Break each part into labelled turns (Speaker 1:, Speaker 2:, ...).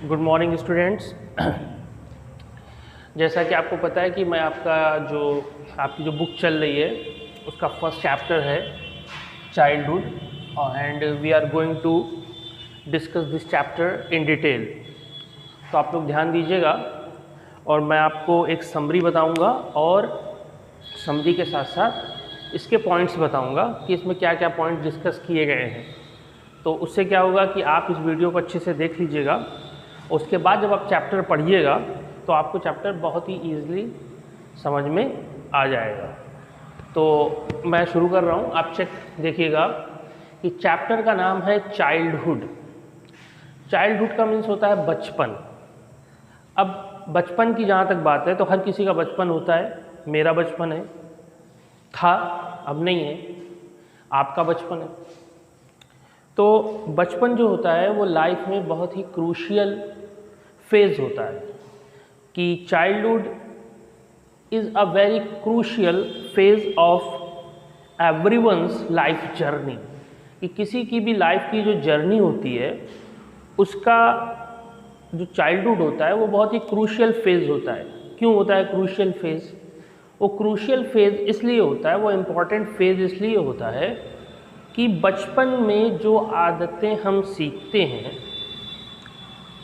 Speaker 1: Good morning students. जैसा कि आपको पता है कि मैं आपकी जो बुक चल रही है उसका फर्स्ट चैप्टर है childhood, and we are going to discuss this chapter in detail. तो आप लोग ध्यान दीजिएगा और मैं आपको एक समरी बताऊंगा और समरी के साथ साथ इसके पॉइंट्स बताऊंगा कि इसमें क्या क्या पॉइंट डिस्कस किए गए हैं। तो उससे क्या होगा कि आप इस वीडियो को अच्छे से देख लीजिएगा। उसके बाद जब आप चैप्टर पढ़िएगा तो आपको चैप्टर बहुत ही ईजिली समझ में आ जाएगा। तो मैं शुरू कर रहा हूँ, आप चेक देखिएगा कि चैप्टर का नाम है चाइल्डहुड। चाइल्डहुड का मीन्स होता है बचपन। अब बचपन की जहाँ तक बात है तो हर किसी का बचपन होता है। मेरा बचपन है, था, अब नहीं है, आपका बचपन है। तो बचपन जो होता है वो लाइफ में बहुत ही क्रूशियल फेज होता है कि childhood is a very crucial phase of everyone's life journey. कि किसी की भी लाइफ की जो जर्नी होती है उसका जो चाइल्डहुड होता है वो बहुत ही क्रूशियल फेज होता है। क्यों होता है क्रूशियल फेज? वो क्रूशियल फेज इसलिए होता है, वो इम्पॉर्टेंट फेज इसलिए होता है कि बचपन में जो आदतें हम सीखते हैं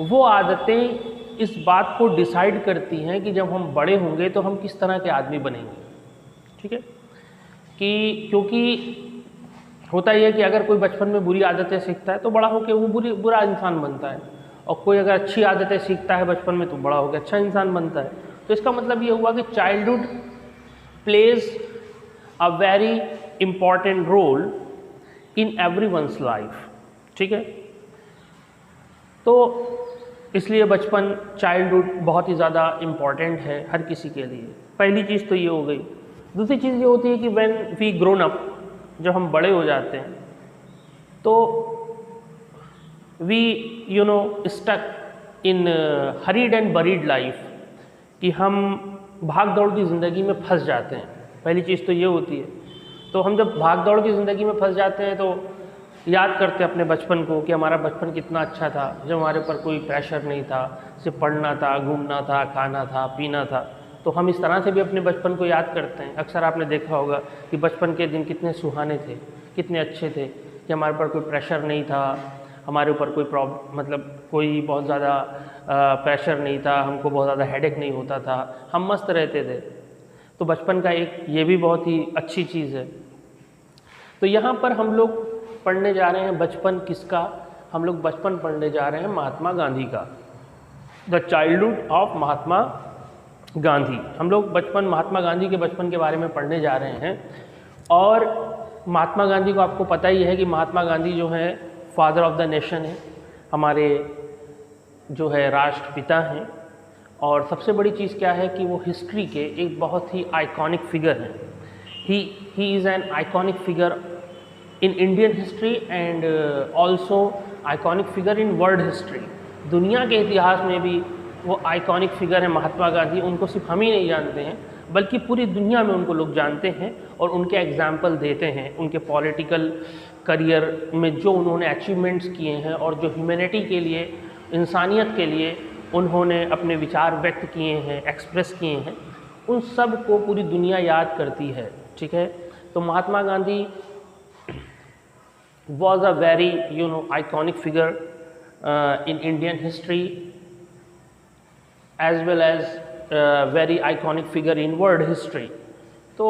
Speaker 1: वो आदतें इस बात को डिसाइड करती हैं कि जब हम बड़े होंगे तो हम किस तरह के आदमी बनेंगे। ठीक है कि क्योंकि होता यह है कि अगर कोई बचपन में बुरी आदतें सीखता है तो बड़ा होकर वो बुरा इंसान बनता है, और कोई अगर अच्छी आदतें सीखता है बचपन में तो बड़ा होकर अच्छा इंसान बनता है। तो इसका मतलब ये हुआ कि childhood plays a very important role in everyone's life. ठीक है, तो इसलिए बचपन चाइल्डहुड बहुत ही ज़्यादा इम्पॉर्टेंट है हर किसी के लिए। पहली चीज़ तो ये हो गई। दूसरी चीज़ ये होती है कि व्हेन वी ग्रोन अप, जब हम बड़े हो जाते हैं तो we stuck in hurried and buried life, कि हम भाग दौड़ की ज़िंदगी में फंस जाते हैं। पहली चीज़ तो ये होती है। तो हम जब भाग दौड़ की ज़िंदगी में फंस जाते हैं तो याद करते हैं अपने बचपन को कि हमारा बचपन कितना अच्छा था, जब हमारे ऊपर कोई प्रेशर नहीं था, सिर्फ पढ़ना था, घूमना था, खाना था, पीना था। तो हम इस तरह से भी अपने बचपन को याद करते हैं। अक्सर आपने देखा होगा कि बचपन के दिन कितने सुहाने थे, कितने अच्छे थे, कि हमारे ऊपर कोई प्रेशर नहीं था, हमारे ऊपर कोई कोई बहुत ज़्यादा प्रेशर नहीं था, हमको बहुत ज़्यादा हेडेक नहीं होता था, हम मस्त रहते थे। तो बचपन का एक ये भी बहुत ही अच्छी चीज़ है। तो यहाँ पर हम लोग पढ़ने जा रहे हैं बचपन किसका? हम लोग बचपन पढ़ने जा रहे हैं महात्मा गांधी का, the childhood of Mahatma Gandhi. हम लोग बचपन महात्मा गांधी के बचपन के बारे में पढ़ने जा रहे हैं। और महात्मा गांधी को आपको पता ही है कि महात्मा गांधी जो है फादर ऑफ द नेशन है, हमारे जो है राष्ट्रपिता हैं। और सबसे बड़ी चीज़ क्या है कि वो हिस्ट्री के एक बहुत ही आइकॉनिक फिगर हैं। He is an iconic figure in Indian history and also iconic figure in world history. दुनिया के इतिहास में भी वो आइकॉनिक फिगर है महात्मा गांधी। उनको सिर्फ हम ही नहीं जानते हैं बल्कि पूरी दुनिया में उनको लोग जानते हैं और उनके एग्जाम्पल देते हैं। उनके पॉलिटिकल करियर में जो उन्होंने अचीवमेंट्स किए हैं और जो ह्यूमैनिटी के लिए, इंसानियत के लिए उन्होंने अपने विचार व्यक्त किए हैं, एक्सप्रेस किए हैं, उन सब को पूरी दुनिया याद करती है। ठीक है, तो Mahatma Gandhi was a very iconic figure in Indian history as well as very iconic figure in world history। तो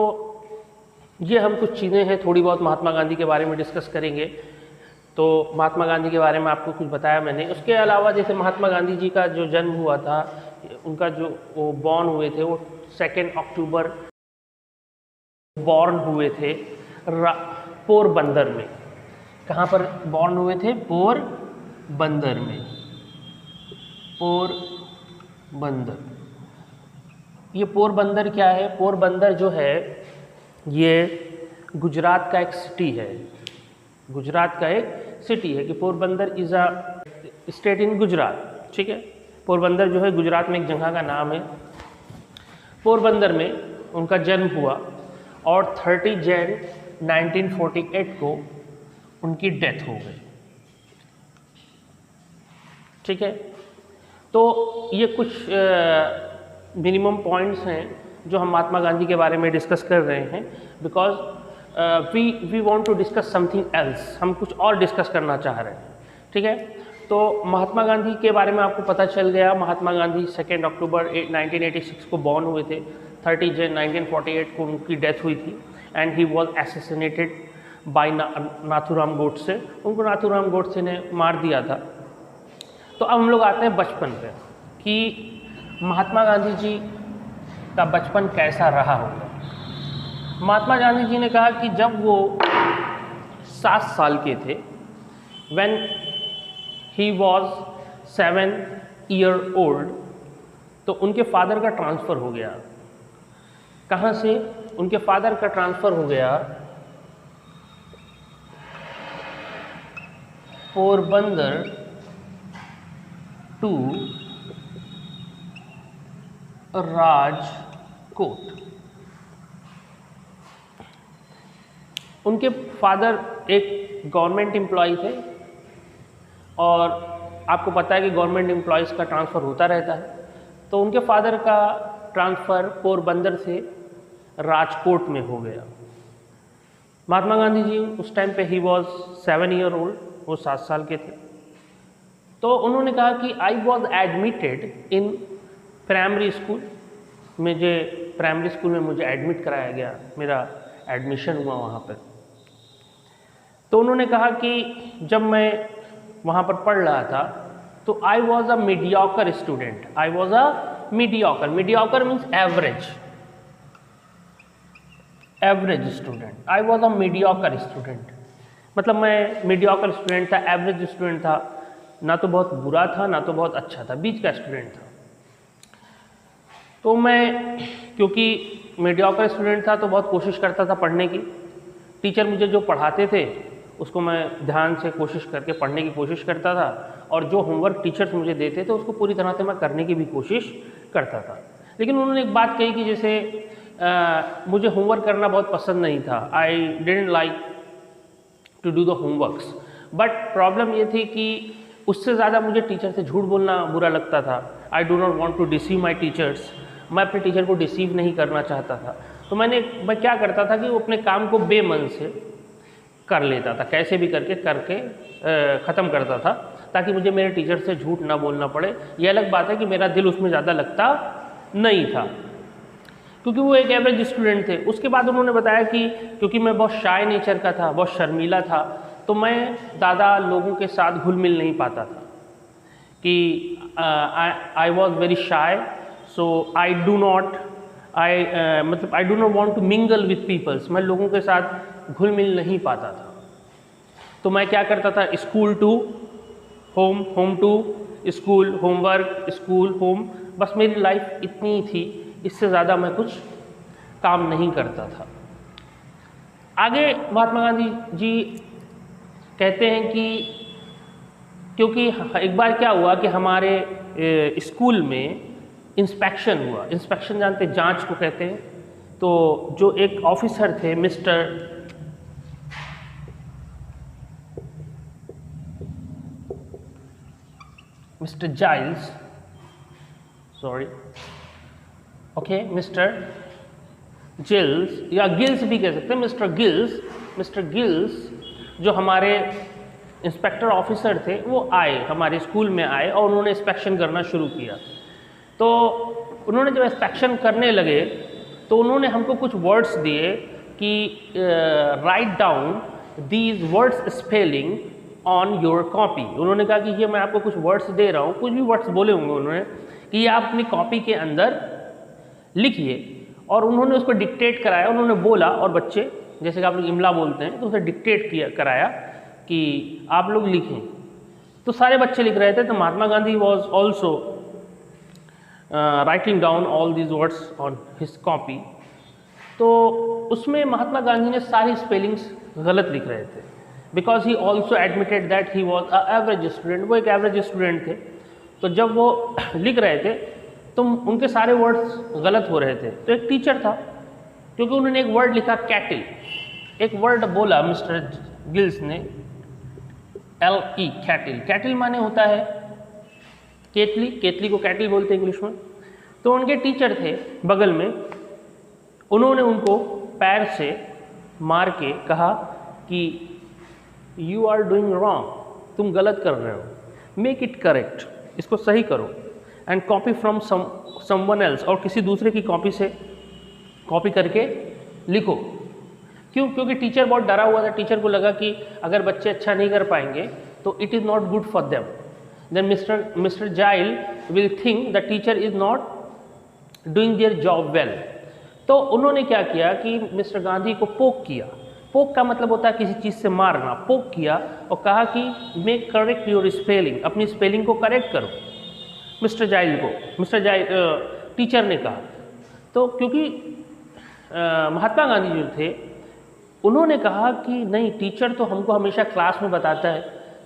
Speaker 1: ये हम कुछ चीज़ें हैं, थोड़ी बहुत महात्मा गांधी के बारे में डिस्कस करेंगे। तो महात्मा गांधी के बारे में आपको कुछ बताया मैंने। उसके अलावा जैसे महात्मा गांधी जी का जो जन्म हुआ था, उनका जो वो बॉर्न हुए थे वो 2 अक्टूबर बॉर्न हुए थे पोरबंदर में। कहाँ पर बॉर्न हुए थे? पोरबंदर में। पोरबंदर, ये पोरबंदर क्या है? पोरबंदर जो है ये गुजरात का एक सिटी है। गुजरात का एक सिटी है कि Porbandar is a state in Gujarat. ठीक है, पोरबंदर जो है गुजरात में एक जगह का नाम है। पोरबंदर में उनका जन्म हुआ और 30 जनवरी 1948 को उनकी डेथ हो गई। ठीक है, तो ये कुछ मिनिमम पॉइंट्स हैं जो हम महात्मा गांधी के बारे में डिस्कस कर रहे हैं, because we want to discuss something else, हम कुछ और डिस्कस करना चाह रहे हैं। ठीक है, तो महात्मा गांधी के बारे में आपको पता चल गया। महात्मा गांधी 2 अक्टूबर 1986 को बॉर्न हुए थे, 30 जन 1948 को उनकी डेथ हुई थी and he was assassinated by Nathuram Godse. उनको नाथूराम गोडसे ने मार दिया था। तो अब हम लोग आते हैं बचपन पे कि महात्मा गांधी जी का बचपन कैसा रहा होगा। महात्मा गांधी जी ने कहा कि जब वो 7 साल के थे, when he was 7 year old, तो उनके फादर का ट्रांसफ़र हो गया। कहाँ से? उनके फादर का ट्रांसफ़र हो गया पोरबंदर टू राजकोट। उनके फादर एक गवर्नमेंट एम्प्लॉय थे और आपको पता है कि गवर्नमेंट एम्प्लॉयज़ का ट्रांसफ़र होता रहता है। तो उनके फादर का ट्रांसफ़र पोरबंदर से राजकोट में हो गया। महात्मा गांधी जी उस टाइम पे ही वॉज 7 ईयर ओल्ड, वो 7 साल के थे। तो उन्होंने कहा कि I was admitted in primary school, मुझे प्राइमरी स्कूल में मुझे एडमिट कराया गया, मेरा एडमिशन हुआ वहाँ पर। तो उन्होंने कहा कि जब मैं वहाँ पर पढ़ रहा था तो I was a mediocre student. I was a mediocre, mediocre means average, average student. I was a mediocre student, मतलब मैं मीडियोकर स्टूडेंट था, एवरेज स्टूडेंट था, ना तो बहुत बुरा था ना तो बहुत अच्छा था, बीच का स्टूडेंट था। तो मैं क्योंकि मीडियोकर स्टूडेंट था तो बहुत कोशिश करता था पढ़ने की। टीचर मुझे जो पढ़ाते थे उसको मैं ध्यान से कोशिश करके पढ़ने की कोशिश करता था, और जो होमवर्क टीचर्स मुझे देते थे उसको पूरी तरह से मैं करने की भी कोशिश करता था। लेकिन उन्होंने एक बात कही कि जैसे मुझे होमवर्क करना बहुत पसंद नहीं था। I didn't like to do the homeworks, but problem ये थी कि उससे ज़्यादा मुझे टीचर से झूठ बोलना बुरा लगता था। I do not want to deceive my teachers, मैं अपने टीचर को डिसीव नहीं करना चाहता था। तो मैं क्या करता था कि वो अपने काम को बेमन से कर लेता था, कैसे भी करके ख़त्म करता था, ताकि मुझे मेरे टीचर से झूठ ना बोलना पड़े। ये अलग बात है कि मेरा दिल उसमें ज़्यादा लगता नहीं था, क्योंकि वो एक एवरेज स्टूडेंट थे। उसके बाद उन्होंने बताया कि क्योंकि मैं बहुत शाय नेचर का था, बहुत शर्मीला था, तो मैं ज़्यादा लोगों के साथ घुल मिल नहीं पाता था, कि I was very shy, so I do not want to mingle with peoples. मैं लोगों के साथ घुल मिल नहीं पाता था। तो मैं क्या करता था, school to home, home to school, homework, school, home, बस मेरी लाइफ इतनी ही थी, इससे ज़्यादा मैं कुछ काम नहीं करता था। आगे महात्मा गांधी जी कहते हैं कि क्योंकि एक बार क्या हुआ कि हमारे स्कूल में इंस्पेक्शन हुआ। इंस्पेक्शन जानते हैं, जांच को कहते हैं। तो जो एक ऑफिसर थे mister Giles, sorry, okay, mister Jill's या गिल्स भी कह सकते हैं, मिस्टर गिल्स जो हमारे इंस्पेक्टर ऑफिसर थे, वो आए, हमारे स्कूल में आए और उन्होंने इंस्पेक्शन करना शुरू किया। तो उन्होंने जब इंस्पेक्शन करने लगे तो उन्होंने हमको कुछ वर्ड्स दिए कि write down these words spelling on your copy. उन्होंने कहा कि ये मैं आपको कुछ वर्ड्स दे रहा हूँ, कुछ भी वर्ड्स बोले होंगे उन्होंने, कि ये आप अपनी कॉपी के अंदर लिखिए। और उन्होंने उसको डिक्टेट कराया, उन्होंने बोला, और बच्चे जैसे कि आप लोग इमला बोलते हैं तो उसे डिक्टेट कराया कि आप लोग लिखें। तो सारे बच्चे लिख रहे थे। तो Mahatma Gandhi was also writing down all these words on his copy. तो उसमें महात्मा गांधी ने सारी स्पेलिंग्स गलत लिख रहे थे, because he also admitted that he was a average student. वो एक एवरेज स्टूडेंट थे। तो जब वो लिख रहे थे तो उनके सारे वर्ड्स गलत हो रहे थे। तो एक टीचर था, क्योंकि उन्होंने एक वर्ड लिखा कैटिल, एक वर्ड बोला मिस्टर गिल्स ने, LE, कैटिल। कैटिल माने होता है केतली, केतली को कैटल बोलते हैं इंग्लिश में। तो उनके टीचर थे बगल में, उन्होंने उनको पैर से मार के कहा कि यू आर डूइंग रॉन्ग, तुम गलत कर रहे हो, मेक इट करेक्ट, इसको सही करो, and copy from someone else, और किसी दूसरे की कॉपी से कॉपी करके लिखो। क्यों? क्योंकि टीचर बहुत डरा हुआ था। टीचर को लगा कि अगर बच्चे अच्छा नहीं कर पाएंगे तो it is not good for them, then mister Jile will think the teacher is not doing their job well. तो उन्होंने क्या किया कि मिस्टर गांधी को पोक किया। पोक का मतलब होता है किसी चीज़ से मारना। पोक किया और कहा कि मेक करेक्ट योर स्पेलिंग, अपनी स्पेलिंग को करेक्ट करो। मिस्टर जाइल टीचर ने कहा। तो क्योंकि महात्मा गांधी जो थे उन्होंने कहा कि नहीं, टीचर तो हमको हमेशा क्लास में बताता है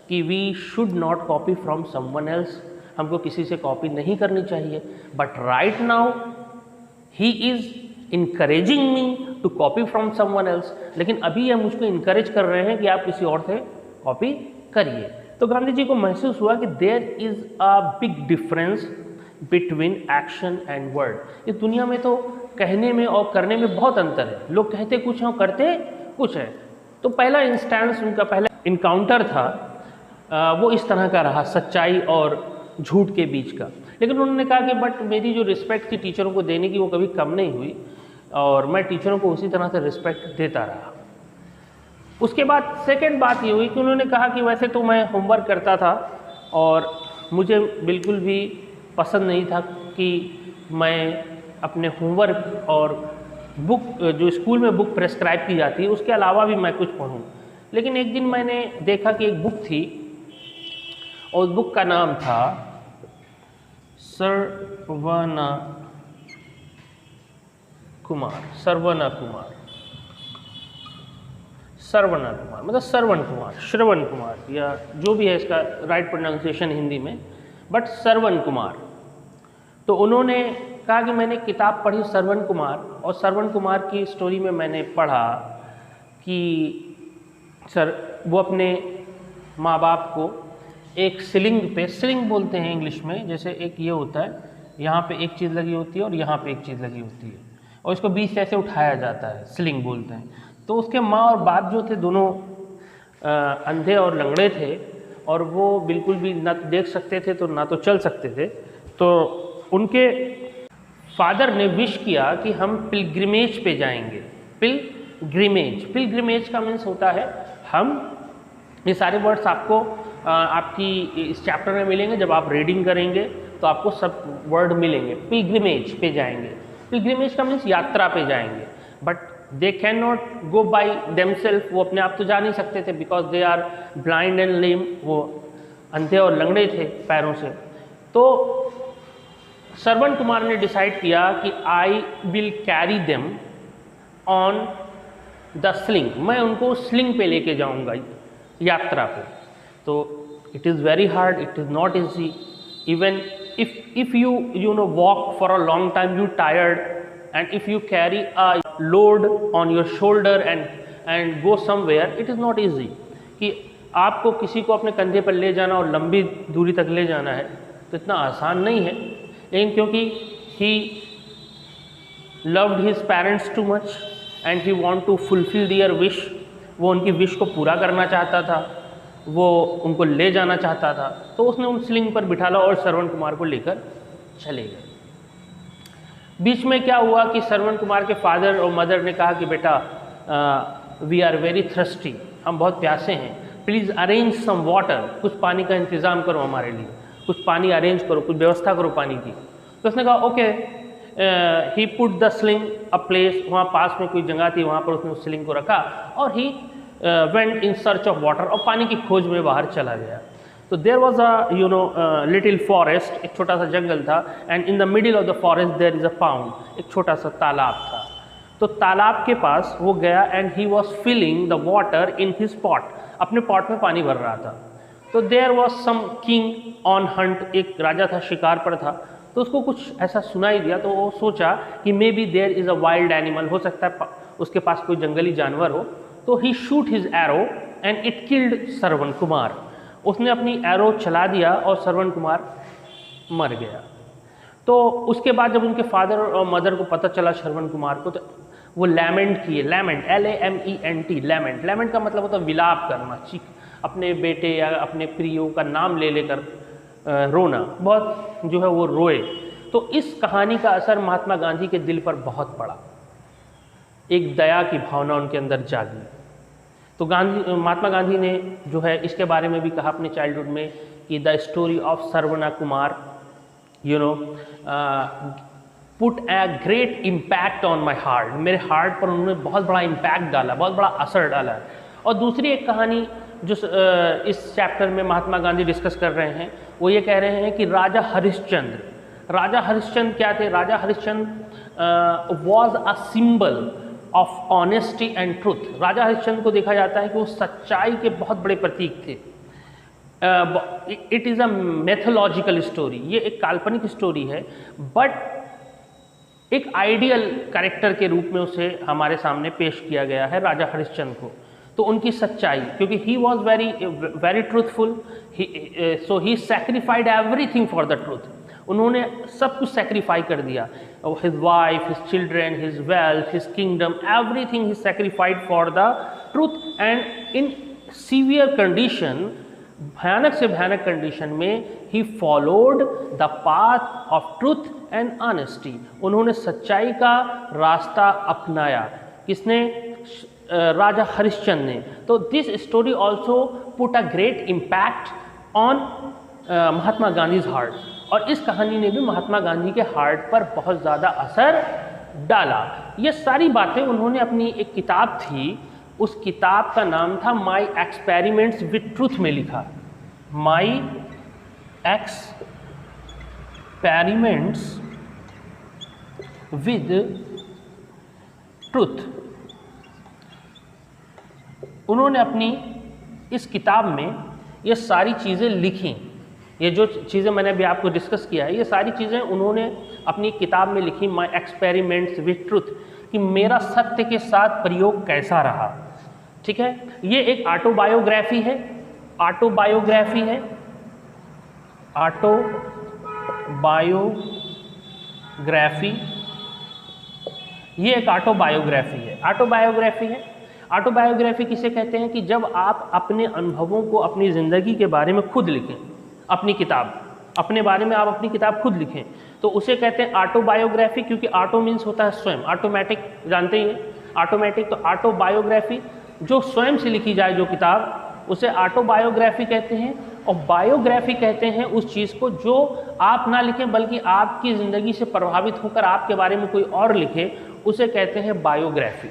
Speaker 1: कि we should not copy from someone else, हमको किसी से कॉपी नहीं करनी चाहिए, but right now he is encouraging me to copy from someone else, लेकिन अभी ये मुझको इनकरेज कर रहे हैं कि आप किसी और से कॉपी करिए। तो गांधी जी को महसूस हुआ कि there is a big difference between action and word. इस दुनिया में तो कहने में और करने में बहुत अंतर है। लोग कहते कुछ हैं और करते कुछ है। तो पहला इंस्टेंस, उनका पहला इनकाउंटर था वो इस तरह का रहा, सच्चाई और झूठ के बीच का। लेकिन उन्होंने कहा कि बट मेरी जो रिस्पेक्ट थी टीचरों को देने की वो कभी कम नहीं हुई और मैं टीचरों को उसी तरह से रिस्पेक्ट देता रहा। उसके बाद सेकंड बात ये हुई कि उन्होंने कहा कि वैसे तो मैं होमवर्क करता था और मुझे बिल्कुल भी पसंद नहीं था कि मैं अपने होमवर्क और बुक, जो स्कूल में बुक प्रेस्क्राइब की जाती है, उसके अलावा भी मैं कुछ पढूं। लेकिन एक दिन मैंने देखा कि एक बुक थी और उस बुक का नाम था सरवना कुमार मतलब श्रवण कुमार या जो भी है इसका राइट प्रोनाउंसिएशन हिंदी में, बट श्रवण कुमार। तो उन्होंने कहा कि मैंने किताब पढ़ी श्रवण कुमार, और श्रवण कुमार की स्टोरी में मैंने पढ़ा कि सर वो अपने माँ बाप को एक सिलिंग पे, सिलिंग बोलते हैं इंग्लिश में, जैसे एक ये होता है, यहाँ पे एक चीज़ लगी होती है और यहाँ पे एक चीज़ लगी होती है और इसको बीच से ऐसे उठाया जाता है, सिलिंग बोलते हैं। तो उसके माँ और बाप जो थे दोनों अंधे और लंगड़े थे और वो बिल्कुल भी ना देख सकते थे तो ना तो चल सकते थे। तो उनके फादर ने विश किया कि हम पिलग्रिमेज पे जाएंगे। पिलग्रिमेज का मीन्स होता है हम, ये सारे वर्ड्स आपको आपकी इस चैप्टर में मिलेंगे। जब आप रीडिंग करेंगे तो आपको सब वर्ड मिलेंगे। पिलग्रिमेज पे जाएंगे, पिलग्रिमेज का मीन्स यात्रा पे जाएंगे, but they can not go by themselves, वो अपने आप तो जा नहीं सकते थे, because they are blind and lame, वो अंधे और लंगड़े थे पैरों से। तो श्रवण कुमार ने डिसाइड किया कि I will carry them on the sling, मैं उनको स्लिंग पे लेके जाऊंगा यात्रा पे। तो it is very hard, it is not easy, even if you know walk for a long time, you tired, and if you carry a load on your shoulder and go somewhere, it is not easy। कि आपको किसी को अपने कंधे पर ले जाना और लंबी दूरी तक ले जाना है तो इतना आसान नहीं है। लेकिन क्योंकि he loved his parents too much and he want to fulfill their wish, वो उनकी विश को पूरा करना चाहता था, वो उनको ले जाना चाहता था, तो उसने उन स्लिंग पर बिठाला और श्रवण कुमार को लेकर चले गए। बीच में क्या हुआ कि श्रवण कुमार के फादर और मदर ने कहा कि बेटा वी आर वेरी थ्रस्टी, हम बहुत प्यासे हैं, प्लीज़ अरेंज सम वाटर, कुछ पानी का इंतज़ाम करो हमारे लिए, कुछ पानी अरेंज करो, कुछ व्यवस्था करो पानी की। तो उसने कहा okay. He put the sling a place, वहाँ पास में कोई जगह थी, वहाँ पर उसने उस स्लिंग को रखा और he went in search of water, और पानी की खोज में बाहर चला गया। तो there was a little forest, एक छोटा सा जंगल था, and in the middle of the forest there is a pound, एक छोटा सा तालाब था। तो तालाब के पास वो गया and he was filling the water in his pot, अपने पॉट में पानी भर रहा था। तो there was some king on hunt, एक राजा था, शिकार पर था। तो उसको कुछ ऐसा सुनाई दिया, तो वो सोचा कि maybe there is a wild animal, हो सकता है उसके पास कोई जंगली जानवर हो। तो he shoot his arrow and it killed Shravan Kumar, उसने अपनी एरो चला दिया और श्रवण कुमार मर गया। तो उसके बाद जब उनके फादर और मदर को पता चला श्रवण कुमार को, तो वो लैमेंट किए। लैमेंट LAMENT, लैमेंट, लैमेंट का मतलब होता है विलाप करना, चीख, अपने बेटे या अपने प्रियो का नाम ले लेकर रोना, बहुत जो है वो रोए। तो इस कहानी का असर महात्मा गांधी के दिल पर बहुत पड़ा, एक दया की भावना उनके अंदर जागी। तो महात्मा गांधी ने जो है इसके बारे में भी कहा अपने चाइल्डहुड में कि the story of Shravan Kumar put a great impact on my heart, मेरे हार्ट पर उन्होंने बहुत बड़ा इम्पैक्ट डाला, बहुत बड़ा असर डाला। और दूसरी एक कहानी जो इस चैप्टर में महात्मा गांधी डिस्कस कर रहे हैं, वो ये कह रहे हैं कि राजा हरिश्चंद्र, राजा हरिश्चंद्र क्या थे? Raja Harishchandra was a symbol of honesty and truth. Raja Harishchandra को देखा जाता है कि वो सच्चाई के बहुत बड़े प्रतीक थे। It is a mythological story, ये एक काल्पनिक स्टोरी है, बट एक आइडियल कैरेक्टर के रूप में उसे हमारे सामने पेश किया गया है राजा हरिश्चंद्र को। तो उनकी सच्चाई, क्योंकि he was very truthful, so he sacrificed everything for the truth. उन्होंने सब कुछ सेक्रीफाई कर दिया, his wife, his children, his wealth, his kingdom, everything he sacrificed for the truth. And in severe condition, भयानक से भयानक कंडीशन में, he followed the path of truth and honesty. उन्होंने सच्चाई का रास्ता अपनाया। किसने? राजा हरिश्चंद्र ने। तो this story also put a great impact on Mahatma Gandhi's heart, और इस कहानी ने भी महात्मा गांधी के हार्ट पर बहुत ज़्यादा असर डाला। ये सारी बातें उन्होंने अपनी एक किताब थी, उस किताब का नाम था माई एक्सपेरिमेंट्स विद ट्रूथ में लिखा, माई एक्सपेरिमेंट्स विद ट्रूथ। उन्होंने अपनी इस किताब में ये सारी चीज़ें लिखी, ये जो चीज़ें मैंने अभी आपको डिस्कस किया है, ये सारी चीज़ें उन्होंने अपनी किताब में लिखी, माई एक्सपेरिमेंट्स विद ट्रूथ, कि मेरा सत्य के साथ प्रयोग कैसा रहा। ठीक है, ये एक ऑटोबायोग्राफी है, ऑटोबायोग्राफी है, ऑटोबायोग्राफी, ये एक ऑटोबायोग्राफी है। ऑटोबायोग्राफी है, ऑटोबायोग्राफी किसे कहते हैं? कि जब आप अपने अनुभवों को, अपनी ज़िंदगी के बारे में खुद लिखें, अपनी किताब, अपने बारे में आप अपनी किताब खुद लिखें, तो उसे कहते हैं ऑटोबायोग्राफी। क्योंकि ऑटो मीन्स होता है स्वयं, ऑटोमेटिक जानते ही हैं, ऑटोमेटिक। तो ऑटोबायोग्राफी जो स्वयं से लिखी जाए जो किताब, उसे ऑटोबायोग्राफी कहते हैं। और बायोग्राफी कहते हैं उस चीज़ को जो आप ना लिखें बल्कि आपकी ज़िंदगी से प्रभावित होकर आपके बारे में कोई और लिखे, उसे कहते हैं बायोग्राफी।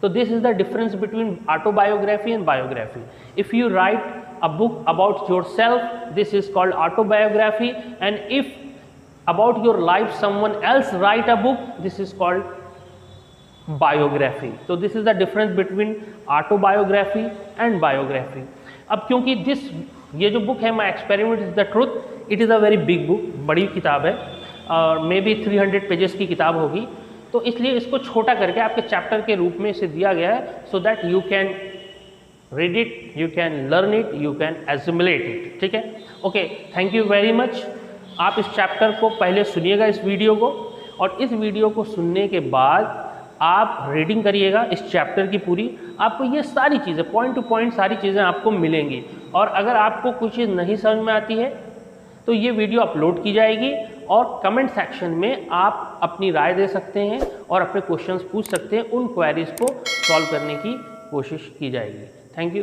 Speaker 1: तो this is the difference between autobiography and biography. If you right a book about yourself, this is called autobiography, and if about your life someone else write a book, this is called biography. So this is the difference between autobiography and biography. अब क्योंकि ये जो book है, my experiment is the truth, it is a very big book, बड़ी किताब है, और may be 300 pages की किताब होगी, तो इसलिए इसको छोटा करके आपके चैप्टर के रूप में इसे दिया गया है, so that you can read it, you can learn it, you can assimilate it. ठीक है, okay, thank you very much. आप इस चैप्टर को पहले सुनिएगा, इस वीडियो को, और इस वीडियो को सुनने के बाद आप रीडिंग करिएगा इस चैप्टर की पूरी। आपको ये सारी चीज़ें पॉइंट टू पॉइंट सारी चीज़ें आपको मिलेंगी। और अगर आपको कुछ चीज़ नहीं समझ में आती है तो ये वीडियो अपलोड की जाएगी, और कमेंट सेक्शन में आप अपनी राय दे सकते हैं और अपने क्वेश्चंस पूछ सकते हैं। उन क्वेरीज को सॉल्व करने की कोशिश की जाएगी। Thank you.